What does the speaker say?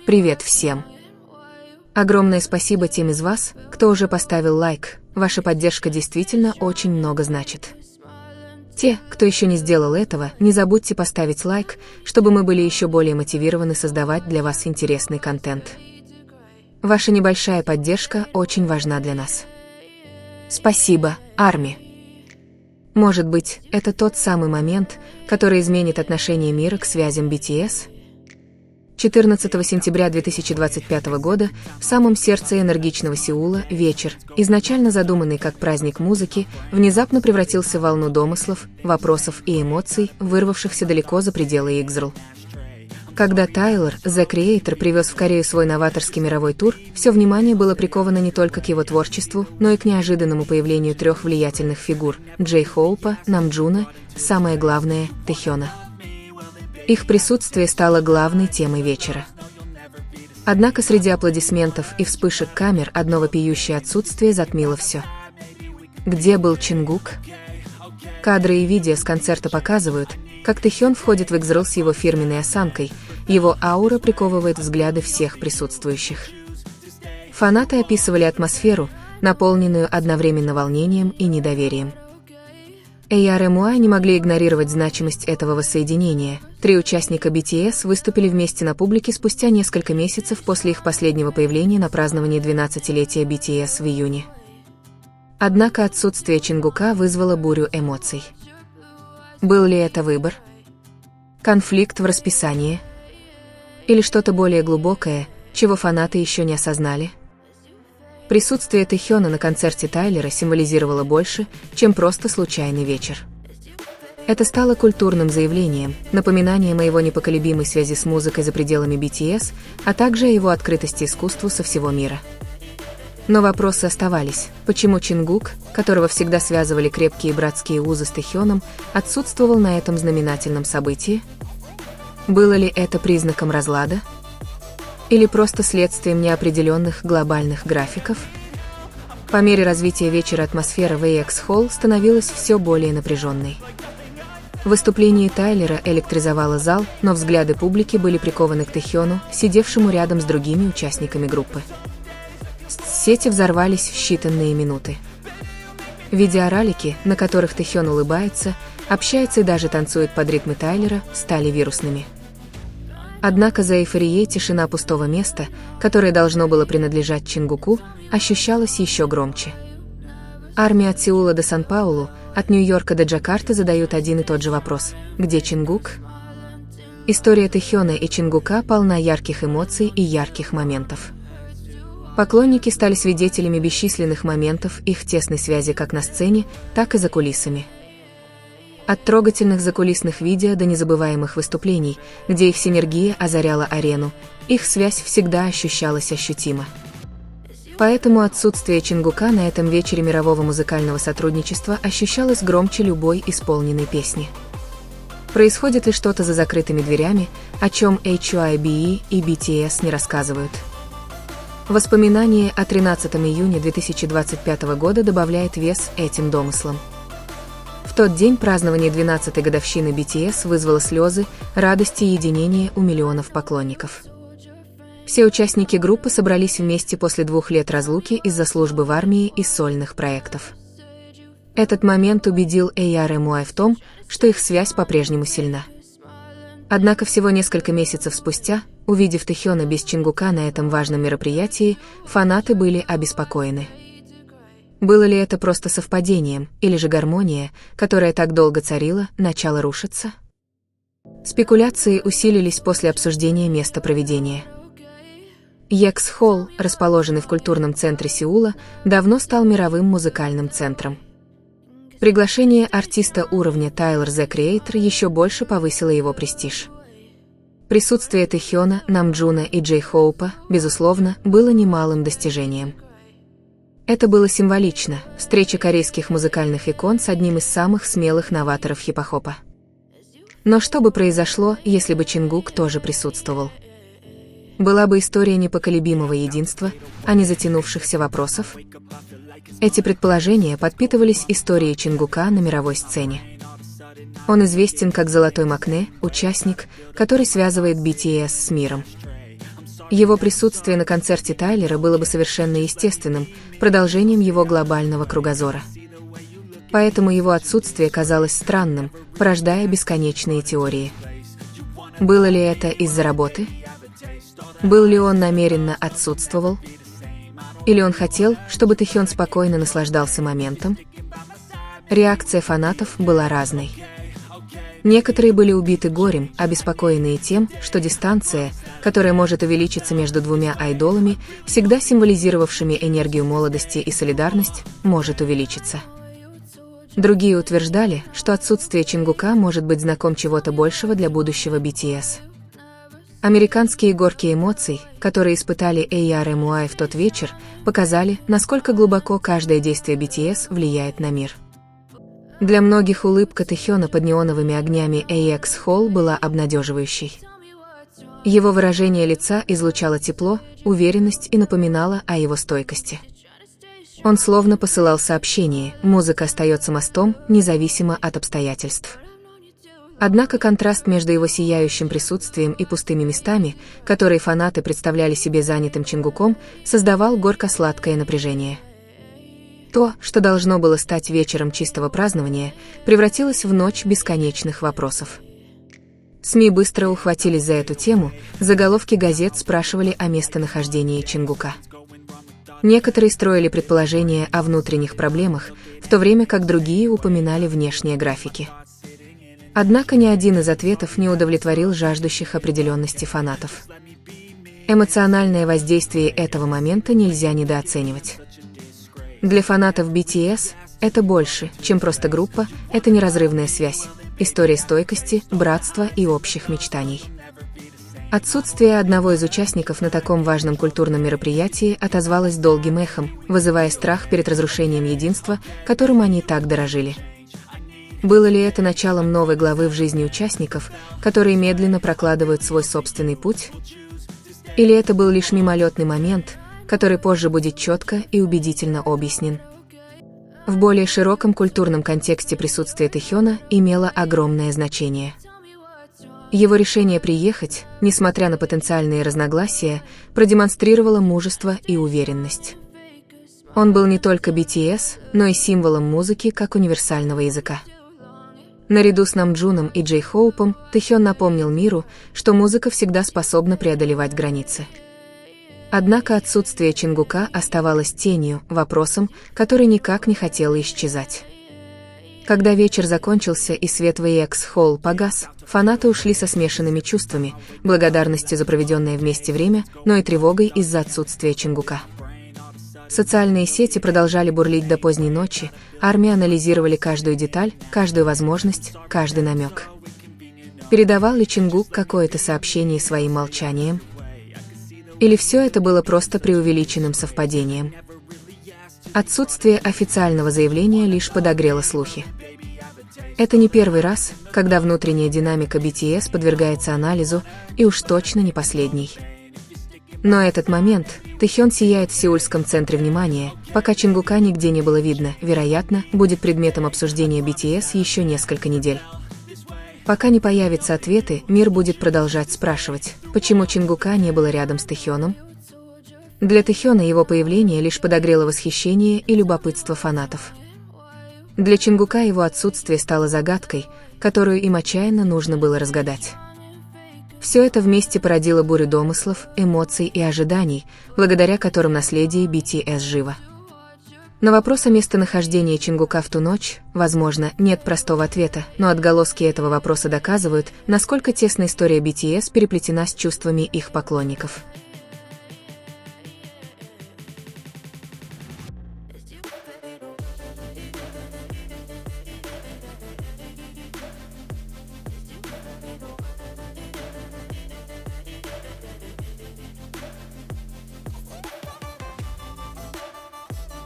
Привет всем! Огромное спасибо тем из вас, кто уже поставил лайк. Ваша поддержка действительно очень много значит. Те, кто еще не сделал этого, не забудьте поставить лайк, чтобы мы были еще более мотивированы создавать для вас интересный контент. Ваша небольшая поддержка очень важна для нас. Спасибо, ARMY. Может быть, это тот самый момент, который изменит отношение мира к связям BTS? 14 сентября 2025 года в самом сердце энергичного Сеула вечер, изначально задуманный как праздник музыки, внезапно превратился в волну домыслов, вопросов и эмоций, вырвавшихся далеко за пределы Игзрл. Когда Тайлер, The Creator, привез в Корею свой новаторский мировой тур, все внимание было приковано не только к его творчеству, но и к неожиданному появлению трех влиятельных фигур – Джей Хоупа, Намджуна, самое главное – Тэхёна. Их присутствие стало главной темой вечера. Однако среди аплодисментов и вспышек камер одно вопиющее отсутствие затмило все. Где был Чингук? Кадры и видео с концерта показывают, как Тэхён входит в Игзрл с его фирменной осанкой, его аура приковывает взгляды всех присутствующих. Фанаты описывали атмосферу, наполненную одновременно волнением и недоверием. ARMY не могли игнорировать значимость этого воссоединения. Три участника BTS выступили вместе на публике спустя несколько месяцев после их последнего появления на праздновании 12-летия BTS в июне. Однако отсутствие Чингука вызвало бурю эмоций. Был ли это выбор? Конфликт в расписании? Или что-то более глубокое, чего фанаты еще не осознали? Присутствие Тэхёна на концерте Тайлера символизировало больше, чем просто случайный вечер. Это стало культурным заявлением, напоминанием о его непоколебимой связи с музыкой за пределами BTS, а также о его открытости искусству со всего мира. Но вопросы оставались: почему Чингук, которого всегда связывали крепкие братские узы с Тэхёном, отсутствовал на этом знаменательном событии? Было ли это признаком разлада? Или просто следствием неопределенных глобальных графиков? По мере развития вечера атмосфера в AX-Hall становилась все более напряженной. Выступление Тайлера электризовало зал, но взгляды публики были прикованы к Тэхёну, сидевшему рядом с другими участниками группы. Сети взорвались в считанные минуты. Видеоролики, на которых Тэхён улыбается, общается и даже танцует под ритмы Тайлера, стали вирусными. Однако за эйфорией тишина пустого места, которое должно было принадлежать Чингуку, ощущалась еще громче. ARMY от Сеула до Сан-Паулу, от Нью-Йорка до Джакарты задают один и тот же вопрос: где Чингук? История Тэхёна и Чингука полна ярких эмоций и ярких моментов. Поклонники стали свидетелями бесчисленных моментов их тесной связи как на сцене, так и за кулисами. От трогательных закулисных видео до незабываемых выступлений, где их синергия озаряла арену, их связь всегда ощущалась ощутимо. Поэтому отсутствие Чингука на этом вечере мирового музыкального сотрудничества ощущалось громче любой исполненной песни. Происходит ли что-то за закрытыми дверями, о чем HYBE и BTS не рассказывают? Воспоминание о 13 июня 2025 года добавляет вес этим домыслам. В тот день празднование 12-й годовщины BTS вызвало слезы, радости и единения у миллионов поклонников. Все участники группы собрались вместе после 2 лет разлуки из-за службы в армии и сольных проектов. Этот момент убедил ARMY в том, что их связь по-прежнему сильна. Однако всего несколько месяцев спустя, увидев Тэхёна без Чингука на этом важном мероприятии, фанаты были обеспокоены. Было ли это просто совпадением, или же гармония, которая так долго царила, начала рушиться? Спекуляции усилились после обсуждения места проведения. AX-Hall, расположенный в культурном центре Сеула, давно стал мировым музыкальным центром. Приглашение артиста уровня Тайлер The Creator еще больше повысило его престиж. Присутствие Тэхёна, Намджуна и Джей Хоупа, безусловно, было немалым достижением. Это было символично – встреча корейских музыкальных икон с одним из самых смелых новаторов хип-хопа. Но что бы произошло, если бы Чингук тоже присутствовал? Была бы история непоколебимого единства, а не затянувшихся вопросов? Эти предположения подпитывались историей Чингука на мировой сцене. Он известен как Золотой Макне, участник, который связывает BTS с миром. Его присутствие на концерте Тайлера было бы совершенно естественным, продолжением его глобального кругозора. Поэтому его отсутствие казалось странным, порождая бесконечные теории. Было ли это из-за работы? Был ли он намеренно отсутствовал? Или он хотел, чтобы Тэхён спокойно наслаждался моментом? Реакция фанатов была разной. Некоторые были убиты горем, обеспокоенные тем, что дистанция, которая может увеличиться между двумя айдолами, всегда символизировавшими энергию молодости и солидарность, может увеличиться. Другие утверждали, что отсутствие Чингука может быть знаком чего-то большего для будущего BTS. Американские горки эмоций, которые испытали ARMY в тот вечер, показали, насколько глубоко каждое действие BTS влияет на мир. Для многих улыбка Тэхёна под неоновыми огнями AX Hall была обнадеживающей. Его выражение лица излучало тепло, уверенность и напоминало о его стойкости. Он словно посылал сообщение: музыка остается мостом, независимо от обстоятельств. Однако контраст между его сияющим присутствием и пустыми местами, которые фанаты представляли себе занятым Чингуком, создавал горько-сладкое напряжение. То, что должно было стать вечером чистого празднования, превратилось в ночь бесконечных вопросов. СМИ быстро ухватились за эту тему, заголовки газет спрашивали о местонахождении Чингука. Некоторые строили предположения о внутренних проблемах, в то время как другие упоминали внешние графики. Однако ни один из ответов не удовлетворил жаждущих определенности фанатов. Эмоциональное воздействие этого момента нельзя недооценивать. Для фанатов BTS это больше, чем просто группа, это неразрывная связь, история стойкости, братства и общих мечтаний. Отсутствие одного из участников на таком важном культурном мероприятии отозвалось долгим эхом, вызывая страх перед разрушением единства, которым они так дорожили. Было ли это началом новой главы в жизни участников, которые медленно прокладывают свой собственный путь? Или это был лишь мимолетный момент, который позже будет четко и убедительно объяснен? В более широком культурном контексте присутствие Тэхёна имело огромное значение. Его решение приехать, несмотря на потенциальные разногласия, продемонстрировало мужество и уверенность. Он был не только BTS, но и символом музыки как универсального языка. Наряду с Намджуном и Джей Хоупом, Тэхён напомнил миру, что музыка всегда способна преодолевать границы. Однако отсутствие Чингука оставалось тенью, вопросом, который никак не хотел исчезать. Когда вечер закончился и свет в AX Hall погас, фанаты ушли со смешанными чувствами, благодарностью за проведенное вместе время, но и тревогой из-за отсутствия Чингука. Социальные сети продолжали бурлить до поздней ночи, армии анализировали каждую деталь, каждую возможность, каждый намек. Передавал ли Чингук какое-то сообщение своим молчанием? Или все это было просто преувеличенным совпадением? Отсутствие официального заявления лишь подогрело слухи. Это не первый раз, когда внутренняя динамика BTS подвергается анализу, и уж точно не последний. Но этот момент, Тэхён сияет в сеульском центре внимания, пока Чингука нигде не было видно, вероятно, будет предметом обсуждения BTS еще несколько недель. Пока не появятся ответы, мир будет продолжать спрашивать, почему Чингука не было рядом с Тэхёном? Для Тэхёна его появление лишь подогрело восхищение и любопытство фанатов. Для Чингука его отсутствие стало загадкой, которую им отчаянно нужно было разгадать. Все это вместе породило бурю домыслов, эмоций и ожиданий, благодаря которым наследие BTS живо. На вопрос о местонахождении Чингука в ту ночь, возможно, нет простого ответа, но отголоски этого вопроса доказывают, насколько тесно история BTS переплетена с чувствами их поклонников.